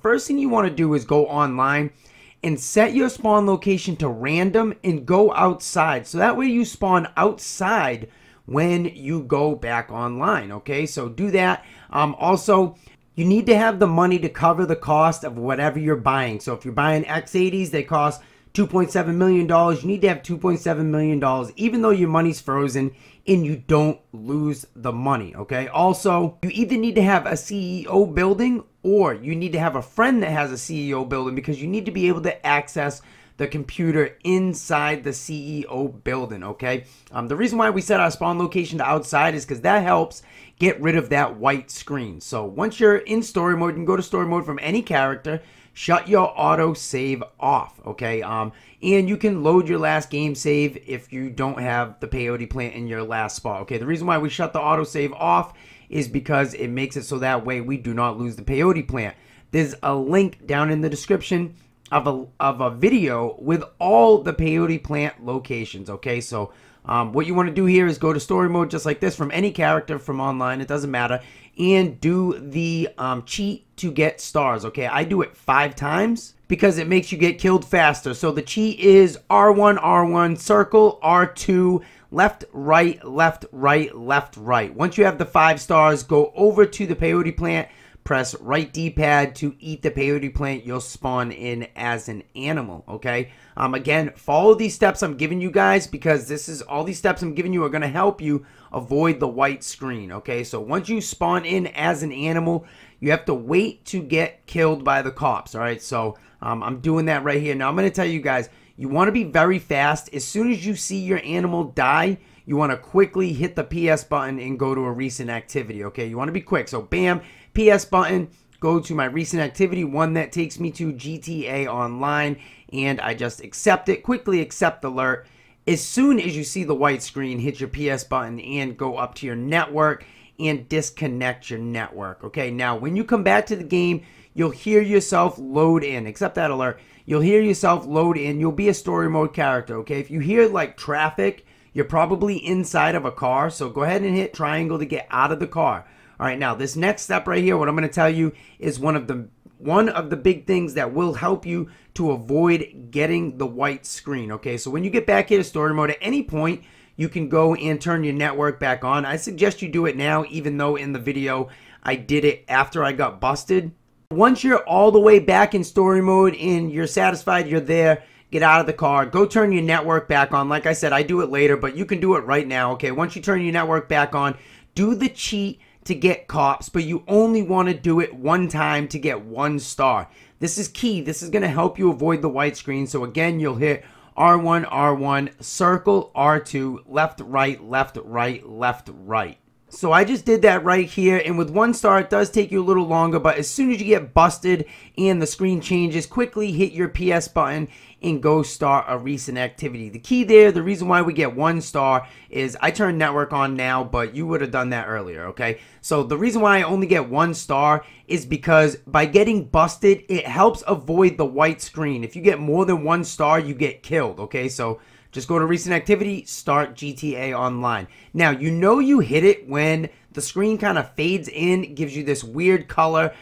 first thing you want to do is go online and set your spawn location to random and go outside. So that way you spawn outside when you go back online, okay? So do that. Also, you need to have the money to cover the cost of whatever you're buying. So if you're buying X80s, they cost $2.7 million. You need to have $2.7 million, even though your money's frozen and you don't lose the money, okay? Also, you either need to have a CEO building or you need to have a friend that has a CEO building, because you need to be able to access the computer inside the CEO building, okay? The reason why we set our spawn location to outside is because that helps get rid of that white screen. So once you're in story mode, you can go to story mode from any character, shut your auto save off, okay? And you can load your last game save if you don't have the peyote plant in your last spot, okay? The reason why we shut the auto save off is because it makes it so that way we do not lose the peyote plant. There's a link down in the description of a video with all the peyote plant locations, okay? So what you want to do here is go to story mode just like this from any character from online, it doesn't matter, and do the cheat to get stars, okay? I do it 5 times because it makes you get killed faster. So the cheat is R1, R1, circle, R2, left, right, left, right, left, right. Once you have the 5 stars, go over to the peyote plant, press right D-pad to eat the peyote plant. You'll spawn in as an animal, okay? Again, follow these steps I'm giving you guys, because all these steps I'm giving you are going to help you avoid the white screen, okay? So once you spawn in as an animal, you have to wait to get killed by the cops, all right? So I'm doing that right here. Now I'm going to tell you guys, you want to be very fast. As soon as you see your animal die, you want to quickly hit the PS button and go to a recent activity, okay? You want to be quick. So bam, PS button, go to my recent activity, one that takes me to GTA Online, and I just accept it. Quickly accept alert. As soon as you see the white screen, hit your PS button and go up to your network and disconnect your network, okay? Now, when you come back to the game, you'll hear yourself load in. Accept that alert. You'll hear yourself load in. You'll be a story mode character, okay? If you hear like traffic, you're probably inside of a car, so go ahead and hit triangle to get out of the car. All right, now this next step right here, what I'm going to tell you is one of the big things that will help you to avoid getting the white screen, okay? So when you get back here to story mode, at any point, you can go and turn your network back on. I suggest you do it now, even though in the video I did it after I got busted. Once you're all the way back in story mode and you're satisfied you're there, get out of the car, go turn your network back on. Like I said, I do it later, but you can do it right now, okay? Once you turn your network back on, do the cheat to get cops, but you only want to do it one time to get 1 star. This is key. This is going to help you avoid the white screen. So again, you'll hit R1, R1, circle, R2, left, right, left, right, left, right. So I just did that right here, and with 1 star, it does take you a little longer, but as soon as you get busted and the screen changes, quickly hit your PS button and go start a recent activity. The key there, the reason why we get 1 star is I turn network on now, but you would have done that earlier, okay? So the reason why I only get 1 star is because by getting busted, it helps avoid the white screen. If you get more than 1 star, you get killed, okay? So just go to recent activity, start GTA Online. Now, you know you hit it when the screen kind of fades in, gives you this weird color.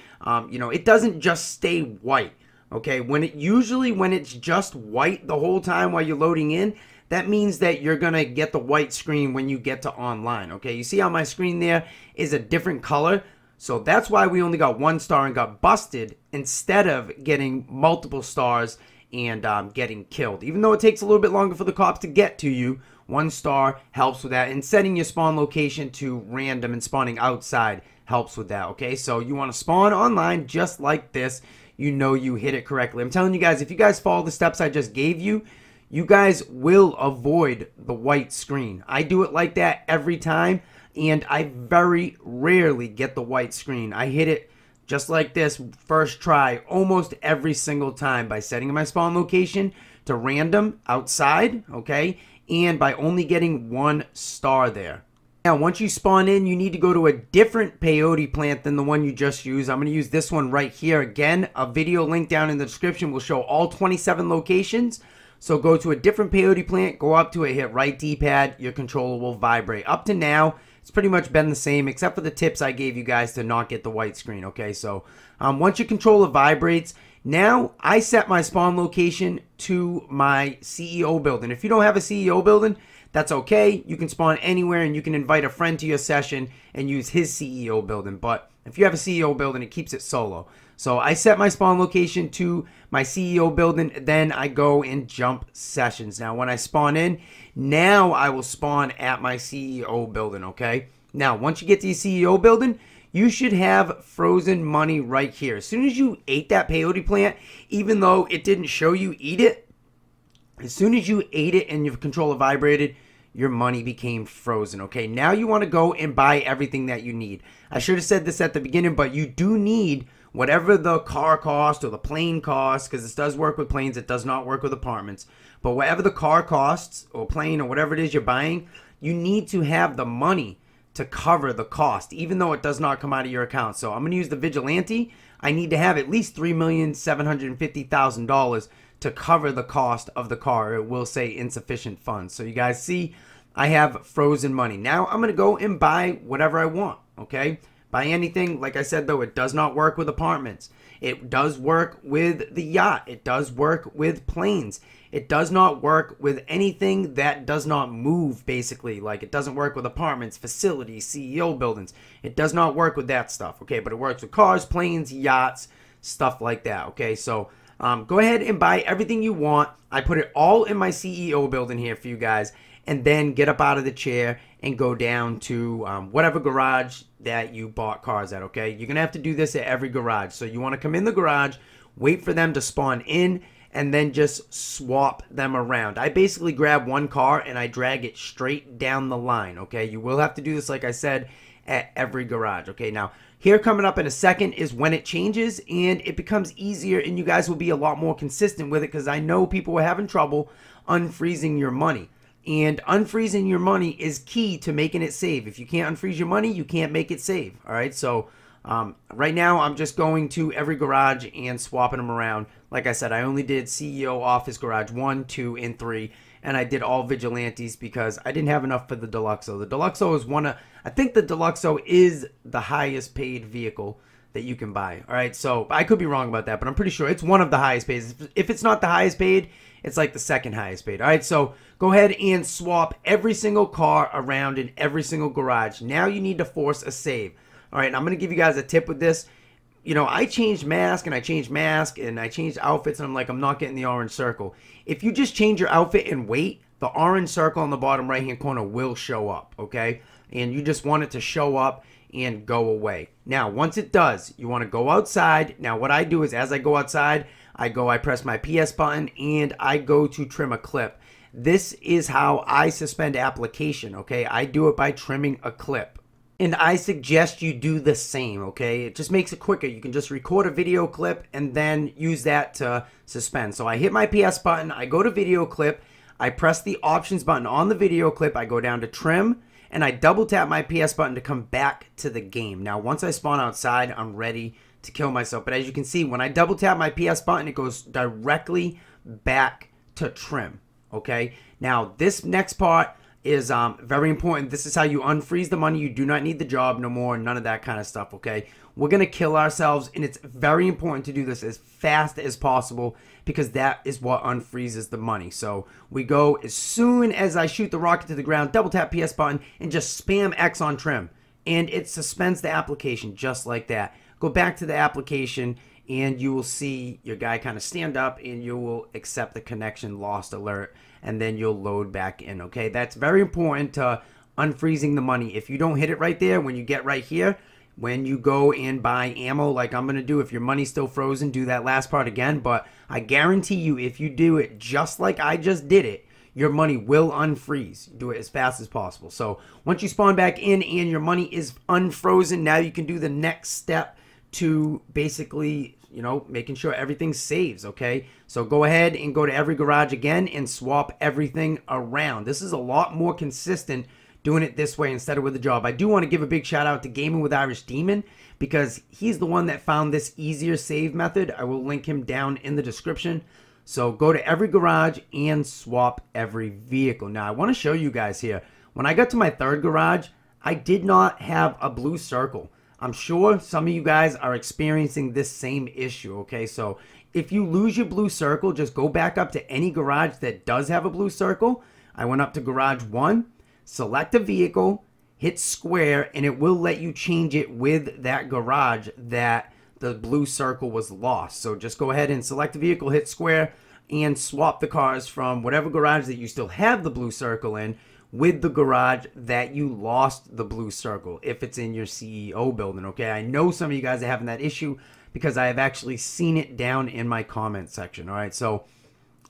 You know, it doesn't just stay white, okay? When it's just white the whole time while you're loading in, that means that you're going to get the white screen when you get to online, okay? You see how my screen there is a different color? So that's why we only got 1 star and got busted instead of getting multiple stars and getting killed. Even though it takes a little bit longer for the cops to get to you, 1 star helps with that. And setting your spawn location to random and spawning outside helps with that, okay? So you want to spawn online just like this. You know you hit it correctly. I'm telling you guys, if you guys follow the steps I just gave you, you guys will avoid the white screen. I do it like that every time, and I very rarely get the white screen. I hit it just like this first try almost every single time by setting my spawn location to random outside, okay? And by only getting 1 star there. Now, once you spawn in, you need to go to a different peyote plant than the one you just used. I'm going to use this one right here. Again, a video link down in the description will show all 27 locations. So go to a different peyote plant, go up to it, hit right D-pad, your controller will vibrate. Up to now, It's pretty much been the same, except for the tips I gave you guys to not get the white screen, okay? So once your controller vibrates, now I set my spawn location to my CEO building. If you don't have a CEO building, that's okay. You can spawn anywhere and you can invite a friend to your session and use his CEO building. But if you have a CEO building, it keeps it solo. So I set my spawn location to my CEO building, then I go and jump sessions. Now when I spawn in, now I will spawn at my CEO building, okay? Now once you get to your CEO building, you should have frozen money right here. As soon as you ate that peyote plant, even though it didn't show you eat it, as soon as you ate it and your controller vibrated, your money became frozen, okay? Now you want to go and buy everything that you need. I should have said this at the beginning, but you do need whatever the car cost or the plane costs, because this does work with planes, it does not work with apartments. But whatever the car costs or plane or whatever it is you're buying, you need to have the money to cover the cost, even though it does not come out of your account. So I'm going to use the Vigilante. I need to have at least $3,750,000 to cover the cost of the car. It will say insufficient funds. So you guys see, I have frozen money. Now I'm going to go and buy whatever I want, okay? Buy anything. Like I said, though, it does not work with apartments. It does work with the yacht. It does work with planes. It does not work with anything that does not move, basically. Like, it doesn't work with apartments, facilities, CEO buildings. It does not work with that stuff, okay? But it works with cars, planes, yachts, stuff like that, okay? So go ahead and buy everything you want. I put it all in my CEO building here for you guys. And then get up out of the chair and go down to whatever garage that you bought cars at, okay? You're going to have to do this at every garage. So you want to come in the garage, wait for them to spawn in, and then just swap them around. I basically grab one car and I drag it straight down the line, okay? You will have to do this, like I said, at every garage, okay? Now, here coming up in a second is when it changes and it becomes easier and you guys will be a lot more consistent with it, because I know people were having trouble unfreezing your money. And unfreezing your money is key to making it save. If you can't unfreeze your money, you can't make it save. All right, so right now I'm just going to every garage and swapping them around. Like I said, I only did CEO office garage 1, 2, and 3, and I did all Vigilantes because I didn't have enough for the Deluxo. The Deluxo is I think the Deluxo is the highest paid vehicle that you can buy. All right, so I could be wrong about that, but I'm pretty sure it's one of the highest paid. If it's not the highest paid, it's like the second highest paid. All right, so go ahead and swap every single car around in every single garage. Now you need to force a save. All right, and I'm going to give you guys a tip with this. You know, I changed mask and I changed outfits, and I'm like, I'm not getting the orange circle. If you just change your outfit and wait, the orange circle on the bottom right-hand corner will show up, okay? And you just want it to show up and go away. Now, once it does, you want to go outside. Now, what I do is as I go outside, I press my PS button, and I go to trim a clip. This is how I suspend application, okay? I do it by trimming a clip. And I suggest you do the same, okay? It just makes it quicker. You can just record a video clip and then use that to suspend. So I hit my PS button, I go to video clip, I press the options button on the video clip, I go down to trim, and I double tap my PS button to come back to the game. Now, once I spawn outside, I'm ready to kill myself. But as you can see, when I double tap my PS button, it goes directly back to trim, okay? Now, this next part is very important. This is how you unfreeze the money. You do not need the job no more, none of that kind of stuff, okay? We're going to kill ourselves, and it's very important to do this as fast as possible because that is what unfreezes the money. So we go as soon as I shoot the rocket to the ground, double tap PS button, and just spam X on trim. And it suspends the application just like that. Go back to the application, and you will see your guy kind of stand up, and you will accept the connection lost alert, and then you'll load back in, okay? That's very important to unfreezing the money. If you don't hit it right there, when you get right here, when you go and buy ammo like I'm going to do, if your money's still frozen, do that last part again. But I guarantee you, if you do it just like I just did it, your money will unfreeze. Do it as fast as possible. So once you spawn back in and your money is unfrozen, now you can do the next step to basically, you know, making sure everything saves, okay? So go ahead and go to every garage again and swap everything around. This is a lot more consistent doing it this way instead of with a job. I do want to give a big shout out to Gaming with Irish Demon because he's the one that found this easier save method. I will link him down in the description. So go to every garage and swap every vehicle. Now, I want to show you guys here. When I got to my third garage, I did not have a blue circle. I'm sure some of you guys are experiencing this same issue, okay? So if you lose your blue circle, just go back up to any garage that does have a blue circle. I went up to garage 1, select a vehicle, hit square, and it will let you change it with that garage that the blue circle was lost. So just go ahead and select the vehicle, hit square, and swap the cars from whatever garage that you still have the blue circle in with the garage that you lost the blue circle, if it's in your CEO building, okay? I know some of you guys are having that issue because I have actually seen it down in my comment section, all right? So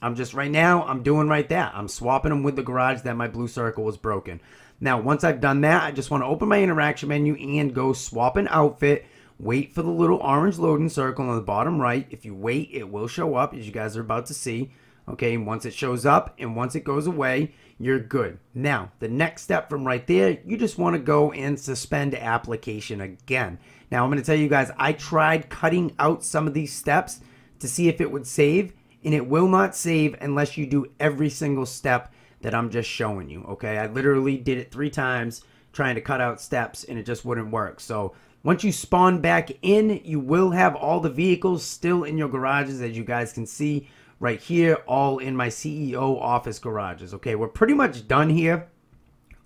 I'm just, right now, I'm doing right that. I'm swapping them with the garage that my blue circle was broken. Now, once I've done that, I just want to open my interaction menu and go swap an outfit. Wait for the little orange loading circle on the bottom right. If you wait, it will show up, as you guys are about to see. Okay, and once it shows up and once it goes away, you're good. Now, the next step from right there, you just want to go and suspend application again. Now, I'm going to tell you guys, I tried cutting out some of these steps to see if it would save, and it will not save unless you do every single step that I'm just showing you, okay? I literally did it 3 times trying to cut out steps, and it just wouldn't work. So once you spawn back in, you will have all the vehicles still in your garages, as you guys can see right here, all in my CEO office garages. Okay, we're pretty much done here.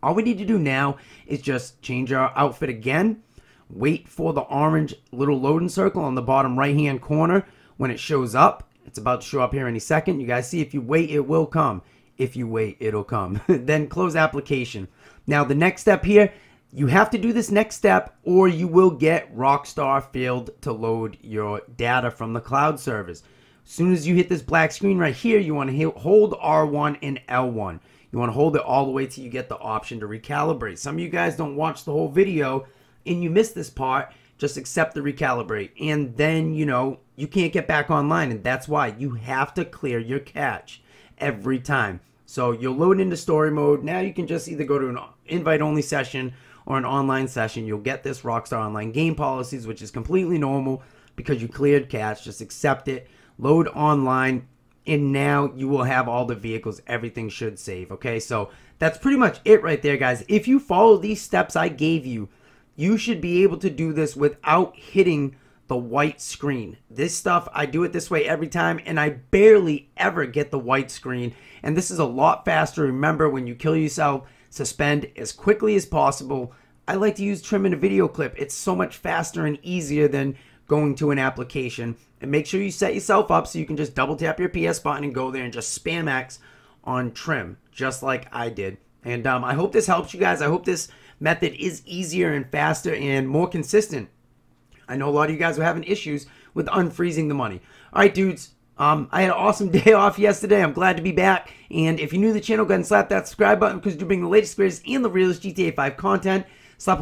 All we need to do now is just change our outfit again. Wait for the orange little loading circle on the bottom right hand corner. When it shows up, it's about to show up here any second. You guys see, if you wait, it will come. If you wait, it'll come. Then close application. Now the next step here, you have to do this next step or you will get Rockstar failed to load your data from the cloud servers. As soon as you hit this black screen right here, you want to hold R1 and L1. You want to hold it all the way till you get the option to recalibrate. Some of you guys don't watch the whole video and you miss this part. Just accept the recalibrate. And then, you know, you can't get back online. And that's why you have to clear your cache every time. So you'll load into story mode. Now you can just either go to an invite-only session or an online session. You'll get this Rockstar Online game policies, which is completely normal because you cleared cache. Just accept it. Load online, and now you will have all the vehicles. Everything should save, okay? So that's pretty much it right there, guys. If you follow these steps I gave you, you should be able to do this without hitting the white screen. This stuff, I do it this way every time, and I barely ever get the white screen. And this is a lot faster. Remember, when you kill yourself, suspend as quickly as possible. I like to use trim in a video clip. It's so much faster and easier than going to an application. And make sure you set yourself up so you can just double tap your PS button and go there and just spam X on trim, just like I did. And I hope this helps you guys. I hope this method is easier and faster and more consistent. I know a lot of you guys are having issues with unfreezing the money. All right, dudes. I had an awesome day off yesterday. I'm glad to be back. And if you're new to the channel, go ahead and slap that subscribe button because you're bringing the latest, greatest, and the realest GTA 5 content. Slap